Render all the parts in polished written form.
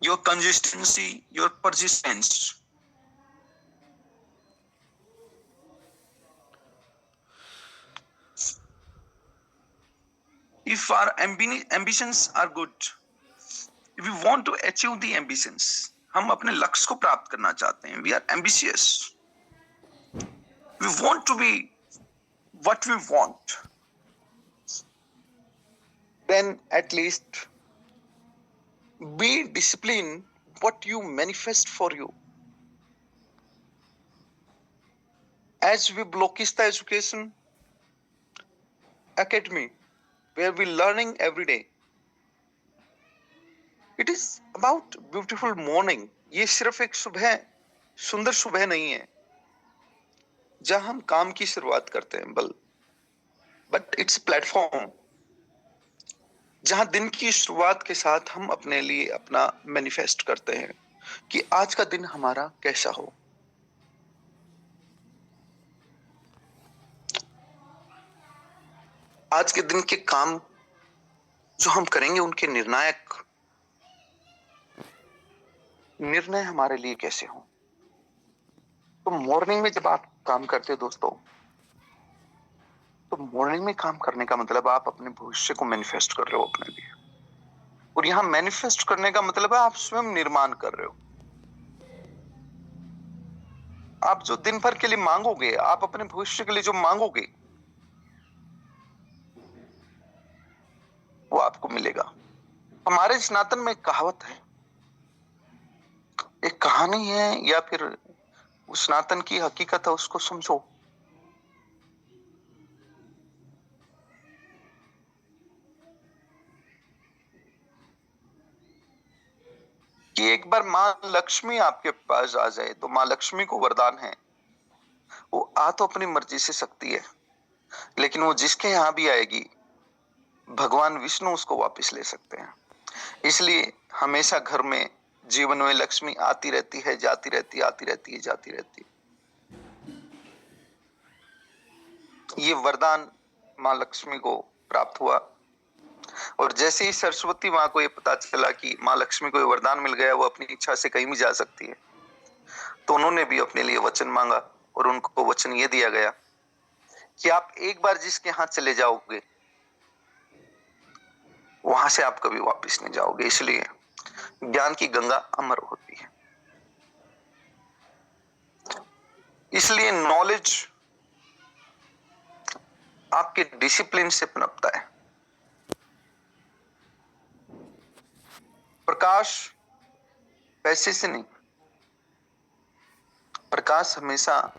your consistency, your persistence. If our ambitions are good, if we want to achieve the ambitions, हम अपने लक्ष्य को प्राप्त करना चाहते हैं, we are ambitious, we want to be what we want, then at least be disciplined what you manifest for you. As we Blokista Education Academy, where we learning every day, it is about beautiful morning. ये सिर्फ एक सुबह, सुंदर सुबह नहीं है जहां हम काम की शुरुआत करते हैं, बट इट्स प्लेटफॉर्म जहां दिन की शुरुआत के साथ हम अपने लिए अपना मैनिफेस्ट करते हैं कि आज का दिन हमारा कैसा हो। आज के दिन के काम जो हम करेंगे उनके निर्णायक निर्णय हमारे लिए कैसे हो। तो मॉर्निंग में जब आप काम करते हो दोस्तों, तो मॉर्निंग में काम करने का मतलब आप अपने भविष्य को मैनिफेस्ट कर रहे हो अपने लिए, और यहां मैनिफेस्ट करने का मतलब है आप स्वयं निर्माण कर रहे हो। आप जो दिन भर के लिए मांगोगे, आप अपने भविष्य के लिए जो मांगोगे वो आपको मिलेगा। हमारे सनातन में एक कहावत है, एक कहानी है, या फिर उस सनातन की हकीकत है, उसको समझो। कि एक बार मां लक्ष्मी आपके पास आ जाए तो मां लक्ष्मी को वरदान है, वो आ तो अपनी मर्जी से सकती है, लेकिन वो जिसके यहां भी आएगी भगवान विष्णु उसको वापस ले सकते हैं। इसलिए हमेशा घर में, जीवन में लक्ष्मी आती रहती है, जाती रहती है, आती रहती है, जाती रहती है। ये वरदान मां लक्ष्मी को प्राप्त हुआ, और जैसे ही सरस्वती मां को ये पता चला कि मां लक्ष्मी को ये वरदान मिल गया, वो अपनी इच्छा से कहीं भी जा सकती है, तो उन्होंने भी अपने लिए वचन मांगा, और उनको वचन ये दिया गया कि आप एक बार जिसके यहां चले जाओगे वहां से आप कभी वापस नहीं जाओगे। इसलिए ज्ञान की गंगा अमर होती है। इसलिए नॉलेज आपके डिसिप्लिन से पनपता है। प्रकाश पैसे से नहीं, प्रकाश हमेशा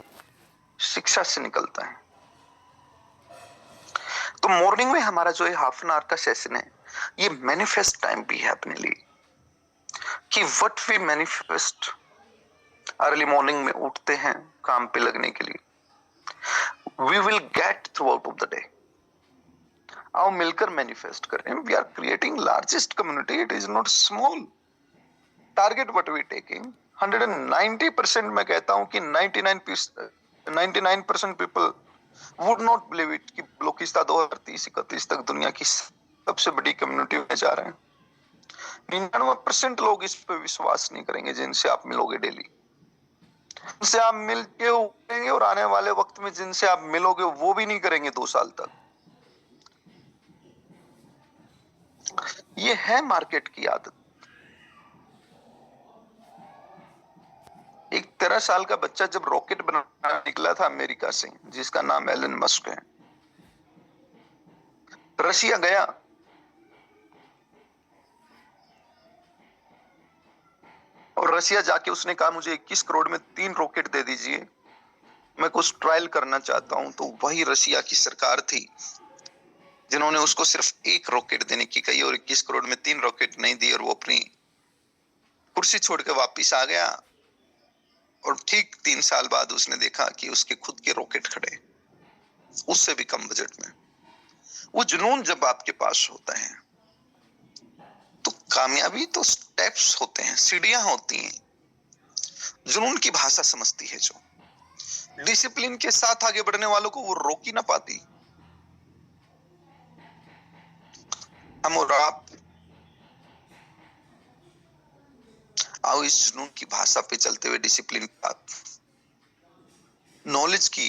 शिक्षा से निकलता है। तो मॉर्निंग में हमारा जो है हाफ एन आवर का सेशन है, ये मैनिफेस्ट टाइम भी है अपने लिए, कि what we manifest. Early morning में उठते हैं काम पे लगने के लिए, we will get through out of the day. आओ मिलकर मैनिफेस्ट करें। We are creating largest community, it is not small. Target what we taking 190%। मैं कहता हूं कि 99% people would not believe it कि ब्लोकिस्ता 2030-31 तक दुनिया की सबसे बड़ी कम्युनिटी में जा रहे हैं। 99% लोग इस पे विश्वास नहीं करेंगे जिनसे आप मिलोगे डेली। उनसे आप मिल के उठेंगे, और आने वाले वक्त में जिनसे आप मिलोगे वो भी नहीं करेंगे 2 साल तक। ये है मार्केट की आदत। एक 13 साल का बच्चा जब रॉकेट बनाने निकला था अमेरिका से, जिसका नाम एलन मस्क है, रशिया गया, और रशिया जाके उसने कहा मुझे 21 करोड़ में 3 रॉकेट दे दीजिए, मैं कुछ ट्रायल करना चाहता हूं। तो वही रशिया की सरकार थी जिन्होंने उसको सिर्फ 1 रॉकेट देने की कही, और 21 करोड़ में 3 रॉकेट नहीं दी, और वो अपनी कुर्सी छोड़ के वापिस आ गया। और ठीक 3 साल बाद उसने देखा कि उसके खुद के रॉकेट खड़े, उससे भी कम बजट में। वो जुनून जब आपके पास होता है तो कामयाबी तो स्टेप्स होते हैं, सीढ़ियां होती हैं। जुनून की भाषा समझती है जो, डिसिप्लिन के साथ आगे बढ़ने वालों को वो रोक ही ना पाती। हम और आप आओ इस जुनून की भाषा पे चलते हुए डिसिप्लिन की बात, नॉलेज की,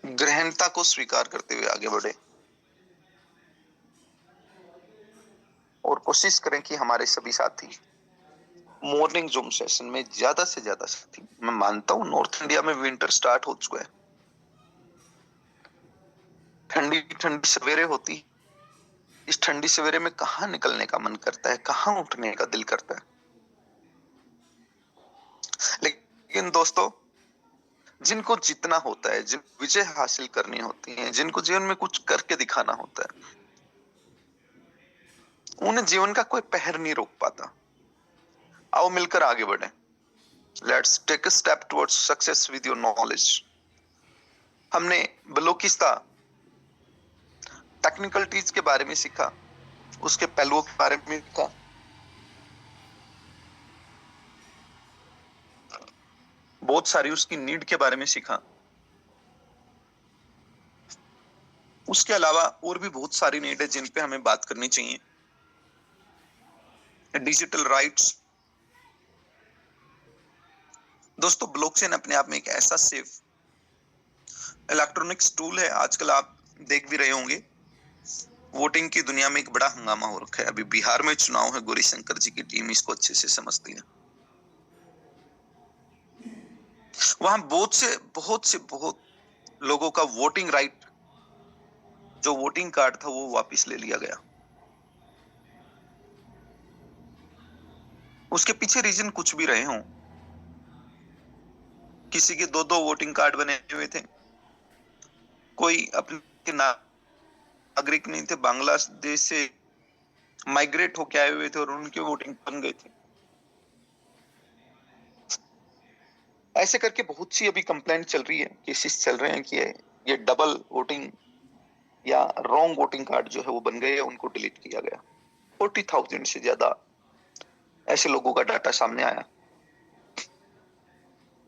गहनता को स्वीकार करते हुए आगे बढ़े और कोशिश करें कि हमारे सभी साथी मॉर्निंग जूम सेशन में ज्यादा से ज्यादा साथी, मैं मानता हूं नॉर्थ इंडिया में विंटर स्टार्ट हो चुका है, ठंडी ठंडी सवेरे होती, इस ठंडी सवेरे में कहाँ निकलने का मन करता है, कहाँ उठने का दिल करता है। लेकिन दोस्तों, जिनको जितना होता है, जिन विजय हासिल करनी होती है, जिनको जीवन में कुछ करके दिखाना होता है, उन्हें जीवन का कोई पहर नहीं रोक पाता। आओ मिलकर आगे बढ़े। Let's take a step towards success with your knowledge. हमने बलोचिस्तान टेक्निकलिटीज के बारे में सीखा, उसके पहलुओं के बारे में सीखा, बहुत सारी उसकी नीड के बारे में सीखा। उसके अलावा और भी बहुत सारी नीड है जिन पे हमें बात करनी चाहिए। Digital rights. दोस्तों, ब्लॉकचेन अपने आप में एक ऐसा सेफ इलेक्ट्रॉनिक्स टूल है। आजकल आप देख भी रहे होंगे, वोटिंग की दुनिया में एक बड़ा हंगामा हो रखा है। अभी बिहार में चुनाव है, गौरीशंकर जी की टीम इसको अच्छे से समझती है। वहां बहुत लोगों का वोटिंग राइट, जो वोटिंग कार्ड था, वो वापस ले लिया गया। उसके पीछे रीजन कुछ भी रहे हों, किसी के दो वोटिंग कार्ड बने हुए थे, कोई अपने नागरिक नहीं थे, बांग्लादेश से माइग्रेट होके आए हुए थे और उनके वोटिंग बन गए थे। ऐसे करके बहुत सी अभी कंप्लेंट चल रही है, केसेस चल रहे हैं कि ये डबल वोटिंग या रॉन्ग वोटिंग कार्ड जो है वो बन गए, उनको डिलीट किया गया। 40,000 से ज्यादा ऐसे लोगों का डाटा सामने आया,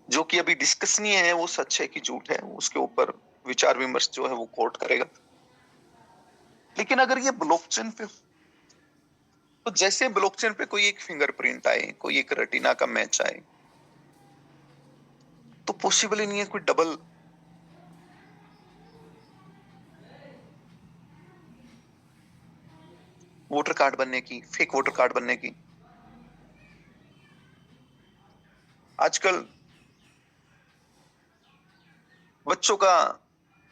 जो कि अभी डिस्कसनीय है, वो सच है कि झूठ है, उसके ऊपर विचार विमर्श जो है वो कोर्ट करेगा। लेकिन अगर ये ब्लॉकचेन पे, तो जैसे ब्लॉकचेन पे कोई एक फिंगरप्रिंट आए, कोई एक रेटिना का मैच आए, तो पॉसिबल ही नहीं है कोई डबल वोटर कार्ड बनने की, फेक वोटर कार्ड बनने की। आजकल बच्चों का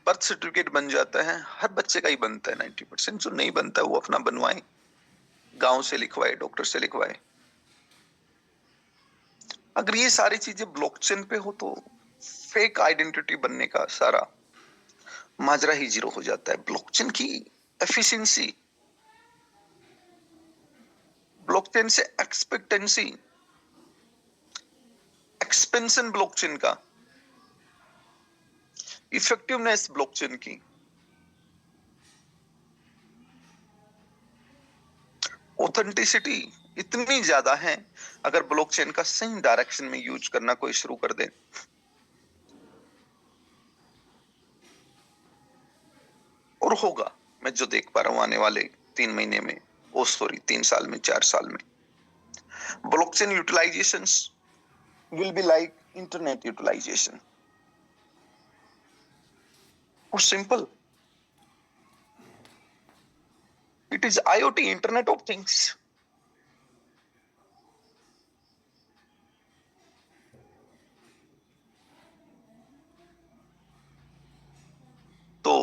बर्थ सर्टिफिकेट बन जाता है, हर बच्चे का ही बनता है 90%। जो नहीं बनता है वो अपना बनवाए, गांव से लिखवाए, डॉक्टर से लिखवाए। अगर ये सारी चीजें ब्लॉकचेन पे हो तो फेक आइडेंटिटी बनने का सारा माजरा ही जीरो हो जाता है। ब्लॉकचेन की एफिशिएंसी, ब्लॉकचेन से एक्सपेक्टेंसी, एक्सपेंशन ब्लॉकचेन का, इफेक्टिवनेस ब्लॉकचेन की, ऑथेंटिसिटी इतनी ज्यादा है, अगर ब्लॉकचेन का सही डायरेक्शन में यूज करना कोई शुरू कर दे। और होगा, मैं जो देख पा रहा हूं आने वाले 3 महीने में, ओ सॉरी 3 साल में, 4 साल में, blockchain utilisations will be like internet utilisation. और simple, it is IoT, internet of things. तो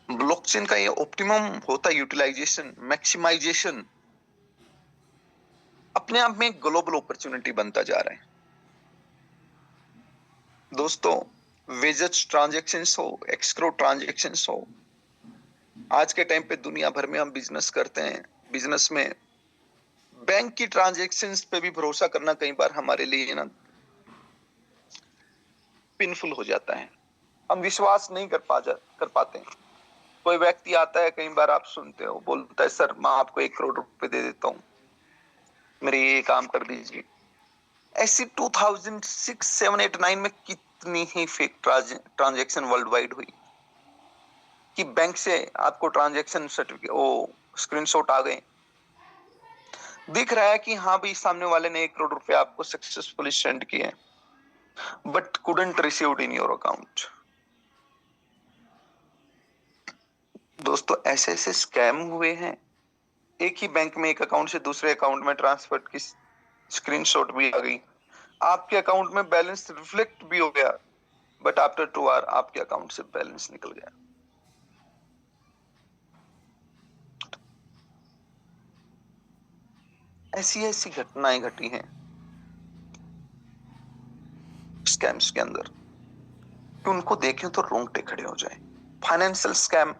ब्लॉकचेन का ये ऑप्टिमम होता है यूटिलाइजेशन, मैक्सिमाइजेशन, अपने आप में एक ग्लोबल अपॉर्चुनिटी बनता जा रहा है। दोस्तों, वेजेस ट्रांजैक्शंस हो, एक्सक्रो ट्रांजैक्शंस हो, आज के टाइम पे दुनिया भर में हम बिजनेस करते हैं। बिजनेस में बैंक की ट्रांजैक्शंस पे भी भरोसा करना कई बार हमारे लिए ना पेनफुल हो जाता है। हम विश्वास नहीं कर पाते। कोई व्यक्ति आता है, कई बार आप सुनते हो, बोलता है सर मैं आपको 1 करोड़ रुपए दे देता हूँ, मेरे ये काम कर दीजिए। ऐसी 2006, 7, 8, 9 में कितनी ही फेक ट्रांजैक्शन वर्ल्ड वाइड हुई। कि बैंक से आपको ट्रांजैक्शन सर्टिफिकेट वो स्क्रीनशॉट आ गए, दिख रहा है कि हाँ भाई सामने वाले ने 1 करोड़ रुपए आपको सक्सेसफुली सेंड किए, but couldn't received in your account. दोस्तों ऐसे ऐसे स्कैम हुए हैं। एक ही बैंक में एक अकाउंट से दूसरे अकाउंट में ट्रांसफर की स्क्रीनशॉट भी आ गई, आपके अकाउंट में बैलेंस रिफ्लेक्ट भी हो गया, बट आफ्टर 2 आवर आपके अकाउंट से बैलेंस निकल गया। ऐसी ऐसी घटनाएं घटी हैं स्कैम्स के अंदर कि उनको देखें तो रोंगटे खड़े हो जाए। फाइनेंशियल स्कैम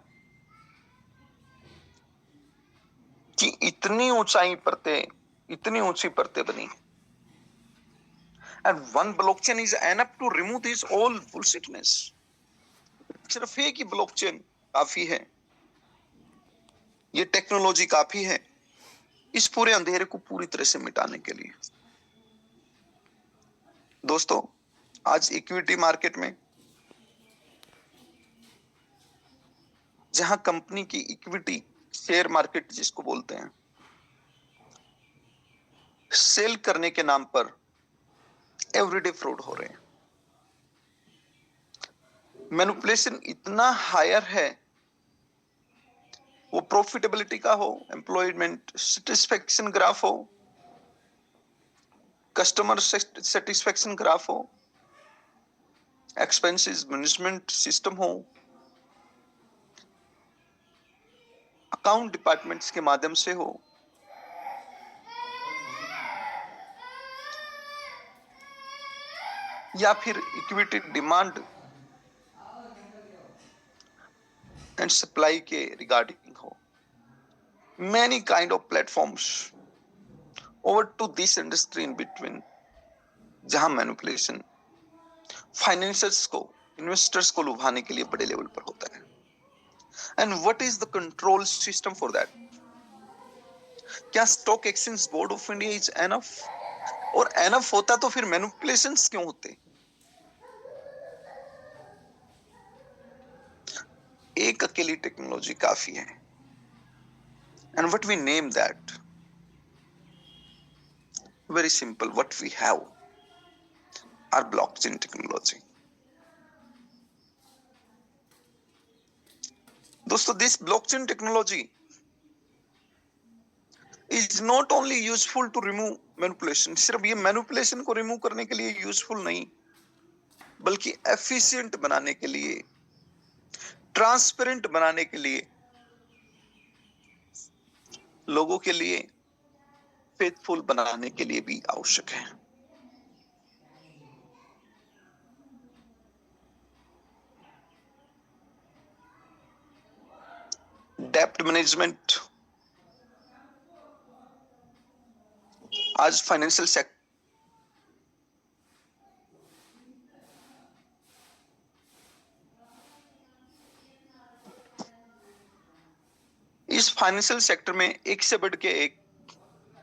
की इतनी ऊंची परतें बनी, and one blockchain is enough to remove this all bullshitness. सिर्फ एक ही ब्लॉकचेन काफी है, ये टेक्नोलॉजी काफी है इस पूरे अंधेरे को पूरी तरह से मिटाने के लिए। दोस्तों आज इक्विटी मार्केट में जहां कंपनी की इक्विटी, शेयर मार्केट जिसको बोलते हैं, सेल करने के नाम पर एवरीडे फ्रॉड हो रहे हैं। मैनिपुलेशन इतना हायर है, वो प्रॉफिटेबिलिटी का हो, एम्प्लॉयमेंट सेटिस्फेक्शन ग्राफ हो, कस्टमर सेटिस्फेक्शन ग्राफ हो, एक्सपेंसेस मैनेजमेंट सिस्टम हो, अकाउंट डिपार्टमेंट्स के माध्यम से हो, या फिर इक्विटी डिमांड एंड सप्लाई के रिगार्डिंग हो। Many kind of platforms over to this industry in between, जहां मैनिपुलेशन फाइनेंसर्स को, इन्वेस्टर्स को लुभाने के लिए बड़े लेवल पर होता है। And what is the control system for that? क्या stock exchange board of India is enough? और एनफ होता तो फिर मैनिपुलेशंस क्यों होते? एक अकेली टेक्नोलॉजी काफी है, and what we name that? Very simple, what we have are blockchain technology. दोस्तों this blockchain technology is not only useful to remove manipulation. सिर्फ ये मैनिपुलेशन को रिमूव करने के लिए यूजफुल नहीं, बल्कि एफिशिएंट बनाने के लिए, ट्रांसपेरेंट बनाने के लिए, लोगों के लिए फेथफुल बनाने के लिए भी आवश्यक है। डेप्ट मैनेजमेंट आज फाइनेंशियल सेक्टर, इस फाइनेंशियल सेक्टर में एक से बढ़ के एक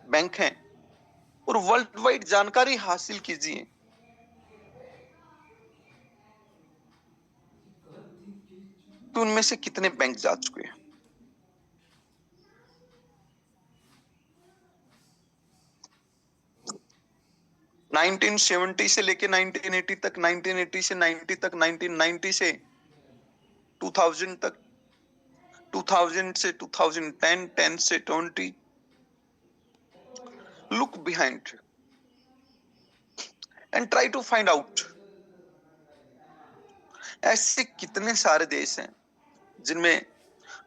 बैंक हैं, और वर्ल्ड वाइड जानकारी हासिल कीजिए कि उनमें से कितने बैंक जा चुके हैं। नाइनटीन 1970 से लेके 1980 तक, 1980 से 90 तक, 1990 से 2000 तक, 2000 से 2010, 10 से 20, look behind and try to find out ऐसे कितने सारे देश हैं जिनमें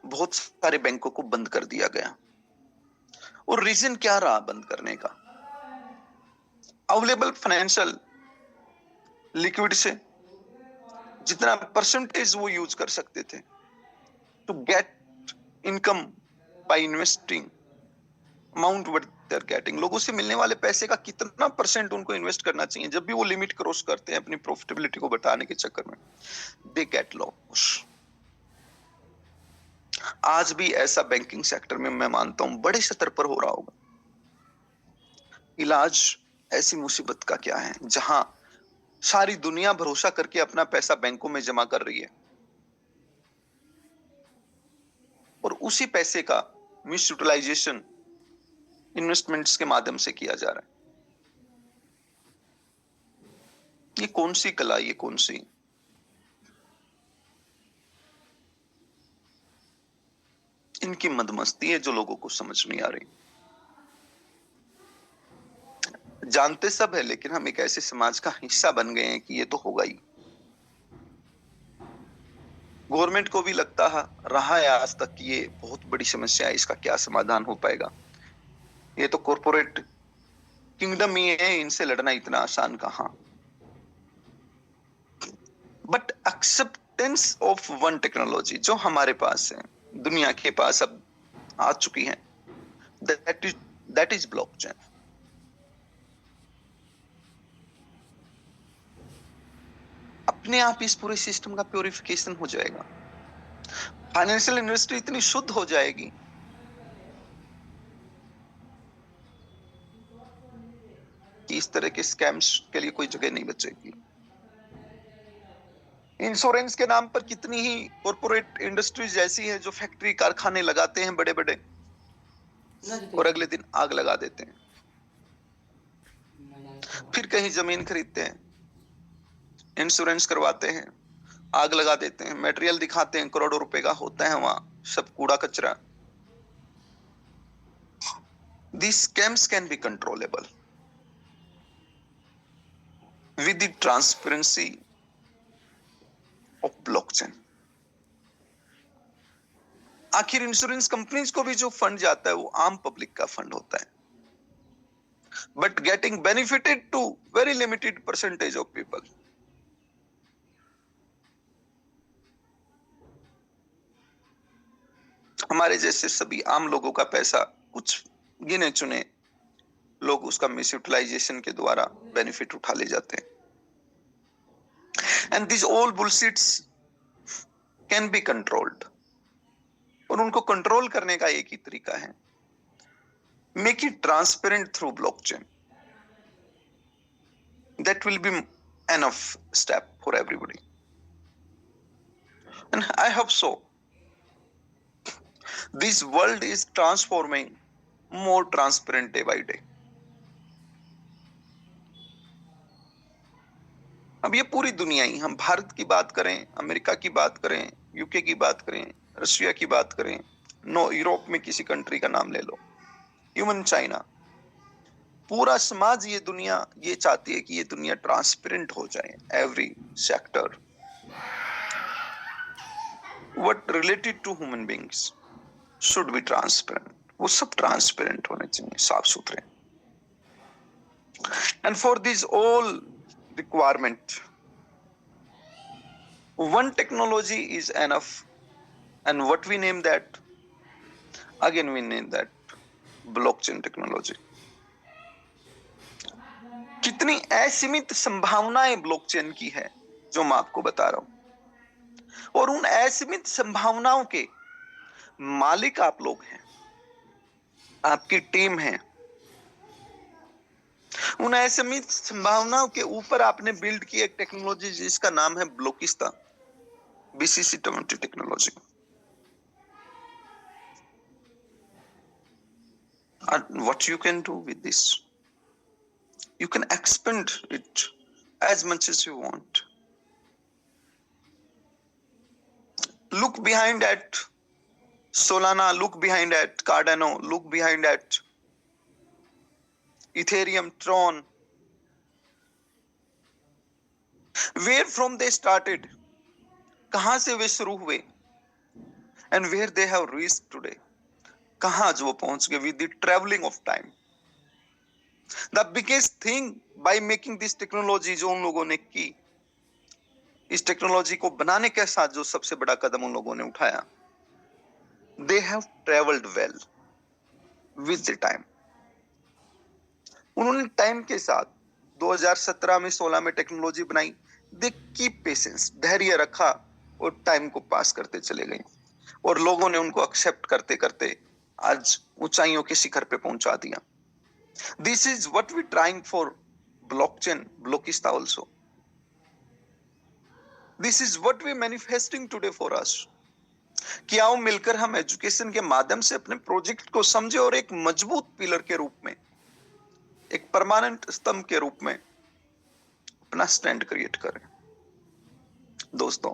बहुत सारे बैंकों को बंद कर दिया गया, और रीजन क्या रहा बंद करने का? अवेलेबल फाइनेंशियल लिक्विड से जितना परसेंटेज वो यूज कर सकते थे to get income by investing, amount what they are getting, लोगों से मिलने वाले पैसे का कितना परसेंट उनको इन्वेस्ट करना चाहिए, जब भी वो लिमिट क्रॉस करते हैं अपनी प्रॉफिटेबिलिटी को बढ़ाने के चक्कर में, दे गेट लॉस। आज भी ऐसा बैंकिंग सेक्टर में मैं मानता हूं बड़े स्तर पर हो रहा होगा। इलाज ऐसी मुसीबत का क्या है जहां सारी दुनिया भरोसा करके अपना पैसा बैंकों में जमा कर रही है, उसी पैसे का मिस यूटिलाइजेशन इन्वेस्टमेंट्स के माध्यम से किया जा रहा है। ये कौन सी कला, ये कौन सी इनकी मदमस्ती है जो लोगों को समझ नहीं आ रही। जानते सब है, लेकिन हम एक ऐसे समाज का हिस्सा बन गए हैं कि ये तो होगा ही। गवर्नमेंट को भी लगता है रहा है आज तक कि ये बहुत बड़ी समस्या है, इसका क्या समाधान हो पाएगा। ये तो कॉर्पोरेट किंगडम ही है, इनसे लड़ना इतना आसान कहां। But acceptance of one technology जो हमारे पास है, दुनिया के पास अब आ चुकी है, दैट इज ब्लॉकचेन। अपने आप इस पूरे सिस्टम का प्योरिफिकेशन हो जाएगा। फाइनेंशियल इंडस्ट्री इतनी शुद्ध हो जाएगी कि इस तरह के स्कैम्स के लिए कोई जगह नहीं बचेगी। इंश्योरेंस के नाम पर कितनी ही कॉर्पोरेट इंडस्ट्रीज ऐसी हैं जो फैक्ट्री कारखाने लगाते हैं बड़े बड़े और अगले दिन आग लगा देते हैं। फिर कहीं जमीन खरीदते हैं, इंश्योरेंस करवाते हैं, आग लगा देते हैं, मटेरियल दिखाते हैं करोड़ों रुपए का होता है, वहां सब कूड़ा कचरा। These scams can be controllable with the transparency of blockchain. आखिर इंश्योरेंस कंपनीज को भी जो फंड जाता है वो आम पब्लिक का फंड होता है, but getting benefited to very limited percentage of people. हमारे जैसे सभी आम लोगों का पैसा कुछ गिने चुने लोग उसका मिस यूटिलाइजेशन के द्वारा बेनिफिट उठा ले जाते हैं। And this all bullshits can be controlled, और उनको कंट्रोल करने का एक ही तरीका है, make it transparent through blockchain. That will be enough step for everybody, and I hope so this world is transforming more transparent day by day. अब ये पूरी दुनिया ही, हम भारत की बात करें, अमेरिका की बात करें, यूके की बात करें, रशिया की बात करें, यूरोप में किसी कंट्री का नाम ले लो, इवन चाइना, पूरा समाज, ये दुनिया ये चाहती है कि ये दुनिया ट्रांसपेरेंट हो जाए। Every sector what related to human beings should be transparent, वो सब ट्रांसपेरेंट होने चाहिए, साफ सुथरे। And for this all requirement one technology is enough, and what we name that, again we name that blockchain technology. कितनी असीमित संभावनाएं blockchain की है जो मैं आपको बता रहा हूं, और उन असीमित संभावनाओं के मालिक आप लोग हैं, आपकी टीम है। उन असीमित संभावनाओं के ऊपर आपने बिल्ड की एक टेक्नोलॉजी जिसका नाम है ब्लॉकिस्ता, BCC20 technology. And what you can do with this, you can expand it as much as you want. Look behind at Solana, look behind at Cardano, look behind at Ethereum, Tron. Where from they started, कहां से वे शुरू हुए, and where they have reached today, कहां आज वो पहुंच गए with the traveling of time. The biggest thing by making this technology जो उन लोगों ने की, इस टेक्नोलॉजी को बनाने के साथ जो सबसे बड़ा कदम उन लोगों ने उठाया, they have traveled well with the time. उन्होंने टाइम के साथ 2017 में 16 में टेक्नोलॉजी बनाई, दे कीप पेशेंस, धैर्य रखा और टाइम को पास करते चले गए, और लोगों ने उनको एक्सेप्ट करते करते आज ऊंचाइयों के शिखर पे पहुंचा दिया। This is what we trying for blockchain, Blockista also. This is what we manifesting today for us. कि आओ मिलकर हम एजुकेशन के माध्यम से अपने प्रोजेक्ट को समझे और एक मजबूत पिलर के रूप में, एक परमानेंट स्तंभ के रूप में अपना स्टैंड क्रिएट करें। दोस्तों,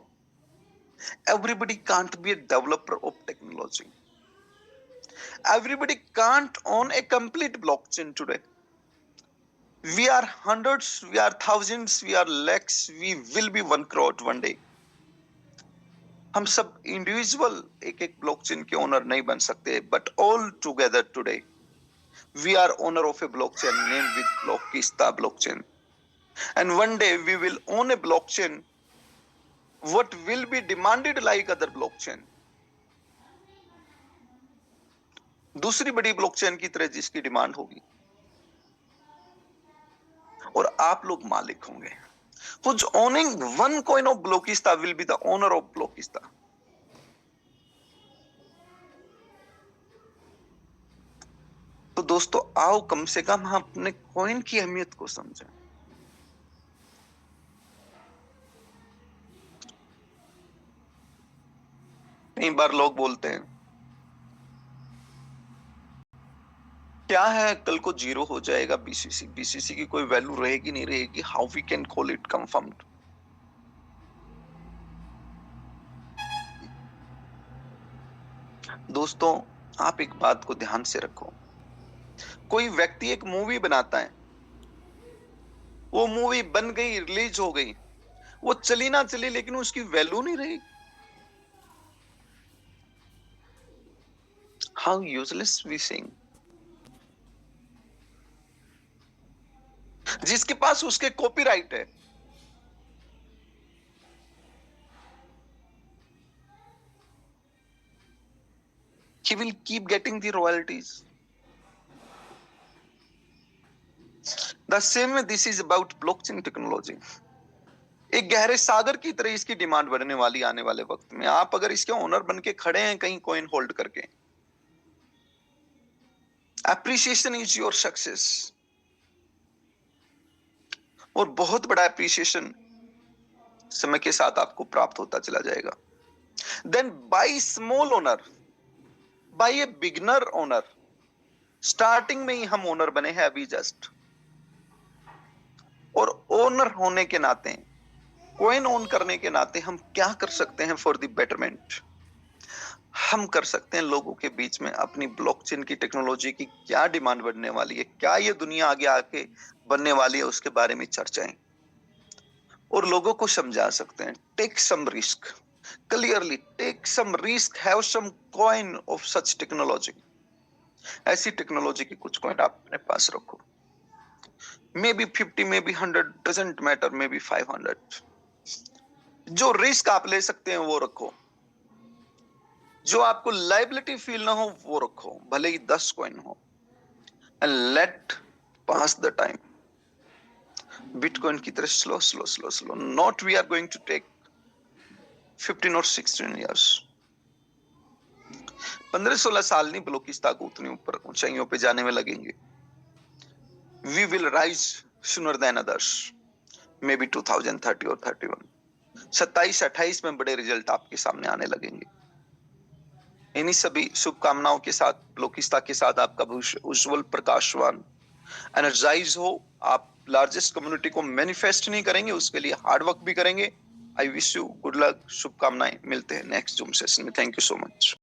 everybody can't be a developer of technology. Everybody can't own a complete blockchain today. We are hundreds, we are thousands, we are lakhs, we will be 1 crore one day. हम सब individual एक एक blockchain के owner नहीं बन सकते, but all together today we are owner of a blockchain named with Blockista blockchain, and one day we will own a blockchain what will be demanded like other blockchain. दूसरी बड़ी blockchain की तरह जिसकी demand होगी, और आप लोग मालिक होंगे। Who's owning one coin of Blockista will be the owner of Blockista. तो दोस्तों, आओ कम से कम हम अपने कॉइन की अहमियत को समझें। कई बार लोग बोलते हैं क्या है, कल को जीरो हो जाएगा बीसीसी की कोई वैल्यू रहेगी नहीं रहेगी, how we can call it confirmed. दोस्तों, आप एक बात को ध्यान से रखो, कोई व्यक्ति एक मूवी बनाता है, वो मूवी बन गई, रिलीज हो गई, वो चली ना चली, लेकिन उसकी वैल्यू नहीं रही। How useless we sing. जिसके पास उसके कॉपीराइट है, he will keep getting the royalties. The same way this is about blockchain technology. एक गहरे सागर की तरह इसकी डिमांड बढ़ने वाली आने वाले वक्त में। आप अगर इसके ओनर बन के खड़े हैं कहीं कॉइन होल्ड करके, एप्रिसिएशन इज योर सक्सेस, और बहुत बड़ा एप्रिसिएशन समय के साथ आपको प्राप्त होता चला जाएगा। Then by small owner, by a beginner owner. Starting में ही हम ओनर बने हैं अभी जस्ट, और ओनर होने के नाते, कॉइन ओन करने के नाते हम क्या कर सकते हैं फॉर द बेटरमेंट। हम कर सकते हैं लोगों के बीच में अपनी ब्लॉकचेन की टेक्नोलॉजी की क्या डिमांड बढ़ने वाली है, क्या ये दुनिया आगे आके बनने वाली है, उसके बारे में चर्चाएं, और लोगों को समझा सकते हैं। Take some risk, clearly take some risk, have some coin of such technology. ऐसी टेक्नोलॉजी की कुछ कॉइन आप अपने पास रखो, maybe 50, maybe 100, doesn't matter, maybe 500। जो रिस्क आप ले सकते हैं वो रखो, जो आपको लायबिलिटी फील ना हो वो रखो, भले ही 10 कॉइन हो, and let pass the time. Bitcoin की तरह slow slow slow slow, not we are going to take 15 और 16 इयर्स। 15-16 साल नहीं, ब्लॉकिस्ता को उतनी ऊपर ऊंचाइयों पे जाने में लगेंगे। We will rise sooner than others, maybe 2030 और 31, 27-28 में बड़े रिजल्ट आपके सामने आने लगेंगे। इन्हीं सभी शुभकामनाओं के साथ, ब्लॉकिस्ता के साथ आपका भविष्य उज्जवल, प्रकाशवान, एनर्जाइज हो। आप लार्जेस्ट कम्युनिटी को मैनिफेस्ट नहीं करेंगे, उसके लिए हार्ड वर्क भी करेंगे। I wish you good luck, शुभकामनाएं। मिलते हैं नेक्स्ट जूम सेशन में। Thank you so much.